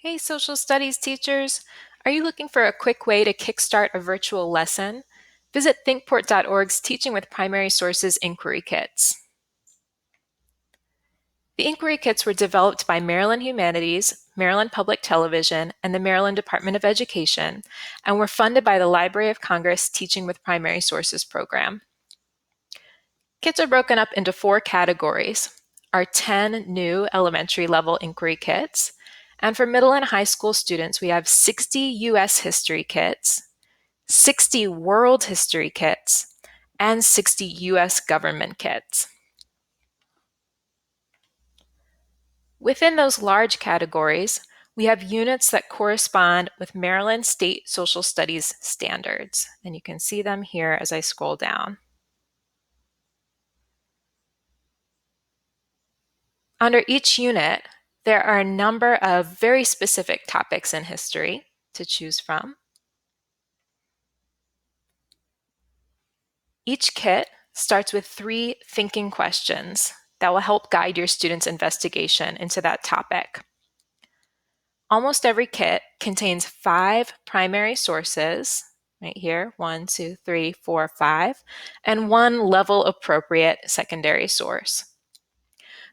Hey, social studies teachers! Are you looking for a quick way to kickstart a virtual lesson? Visit thinkport.org's Teaching with Primary Sources Inquiry Kits. The inquiry kits were developed by Maryland Humanities, Maryland Public Television, and the Maryland Department of Education, and were funded by the Library of Congress Teaching with Primary Sources program. Kits are broken up into 4 categories: our 10 new elementary level inquiry kits, and for middle and high school students, we have 60 U.S. history kits, 60 world history kits, and 60 U.S. government kits. Within those large categories, we have units that correspond with Maryland State Social Studies standards, and you can see them here as I scroll down. Under each unit, there are a number of very specific topics in history to choose from. Each kit starts with 3 thinking questions that will help guide your students' investigation into that topic. Almost every kit contains 5 primary sources, right here, 1, 2, 3, 4, 5, and 1 level appropriate secondary source.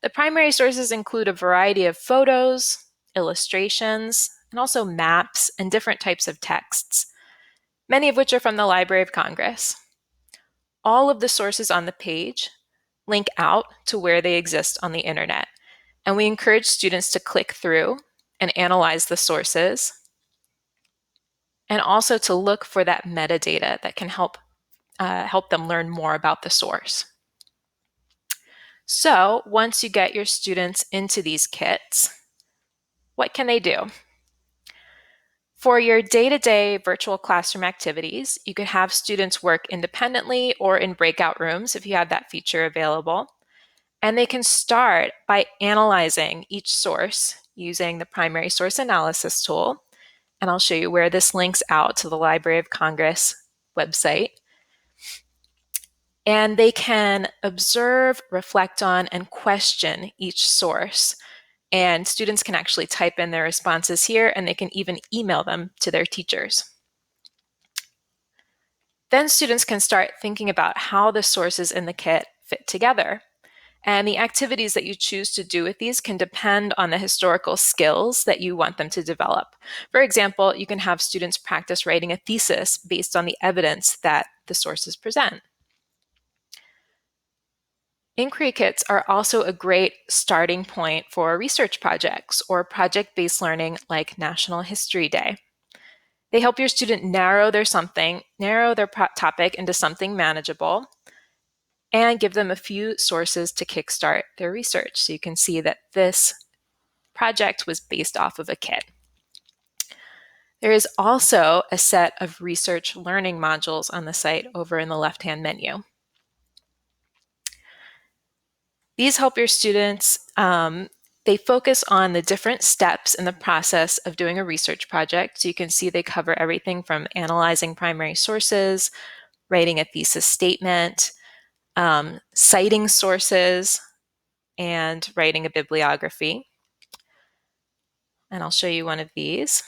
The primary sources include a variety of photos, illustrations, and also maps and different types of texts, many of which are from the Library of Congress. All of the sources on the page link out to where they exist on the internet, and we encourage students to click through and analyze the sources, and also to look for that metadata that can help them learn more about the source. So once you get your students into these kits, what can they do? For your day-to-day virtual classroom activities, you could have students work independently or in breakout rooms if you have that feature available. And they can start by analyzing each source using the primary source analysis tool. And I'll show you where this links out to the Library of Congress website. And they can observe, reflect on, and question each source. And students can actually type in their responses here, and they can even email them to their teachers. Then students can start thinking about how the sources in the kit fit together. And the activities that you choose to do with these can depend on the historical skills that you want them to develop. For example, you can have students practice writing a thesis based on the evidence that the sources present. Inquiry kits are also a great starting point for research projects or project-based learning like National History Day. They help your student narrow their topic into something manageable and give them a few sources to kickstart their research. So you can see that this project was based off of a kit. There is also a set of research learning modules on the site over in the left-hand menu. These help your students, they focus on the different steps in the process of doing a research project. So you can see they cover everything from analyzing primary sources, writing a thesis statement, citing sources, and writing a bibliography. And I'll show you one of these.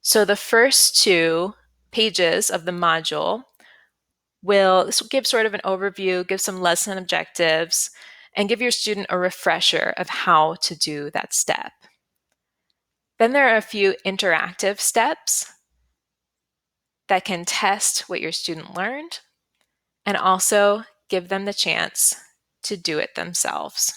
So the first 2 pages of the module this will give sort of an overview, give some lesson objectives, and give your student a refresher of how to do that step. Then there are a few interactive steps that can test what your student learned and also give them the chance to do it themselves.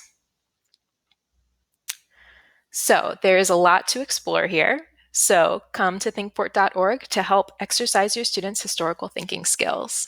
So there is a lot to explore here. So come to thinkport.org to help exercise your students' historical thinking skills.